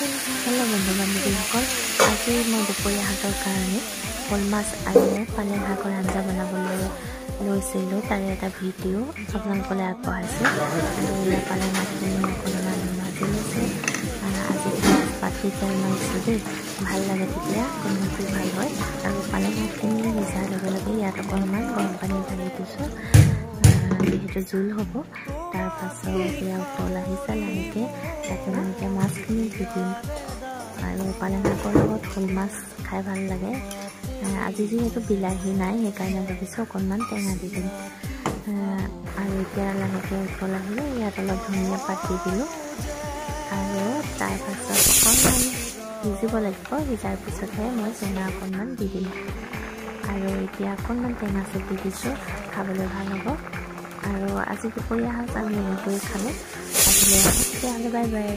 Hello' বন্ধু বান্ধৱীসকল, আজি মই দুপৰীয়া শাকৰ কাৰণে শ'ল মাছ আৰু পালেং শাকৰ আঞ্জা বনাবলৈ লৈছিলোঁ। তাৰে এটা ভিডিঅ' আপোনালোকলৈ আগবঢ়াইছোঁ। আৰু ইয়াৰ পালেং শাকখিনি অকণমান ভাজি লৈছোঁ। আজি পাতি তেল মাৰিছোঁ দেই, ভাল লাগে তেতিয়া গোন্ধটো ভাল হয়। আৰু পালেং শাকখিনি সিজাৰ লগে লগে ইয়াত অকণমান গৰম পানী ঢালি দিছোঁ, যিহেতু জোল হ'ব। তাৰপাছত এতিয়া উতল আহিছে, লাহেকৈ তাতে এনেকৈ মাছখিনি দি দিম। আৰু পালেং শাকৰ লগত শ'ল মাছ খাই ভাল লাগে। আজি যিহেতু বিলাহী নাই, সেইকাৰণে ভাবিছোঁ অকণমান টেঙা দি দিম। আৰু এতিয়া লাহেকৈ উতল আহিলে ইয়াত অলপ ধনিয়া পাত দি দিলোঁ। আৰু তাৰপাছত অকণমান সিজিব লাগিব, সিজাৰ পিছতহে মই টেঙা অকণমান দি দিম। আৰু এতিয়া অকণমান টেঙা চুপ দি দিছোঁ, খাবলৈ ভাল হ'ব। আৰু আজি দুপৰীয়া সাজ আমি এনেকৈয়ে খালোঁ। আজিলৈ তেতিয়াহ'লে বাই বাই।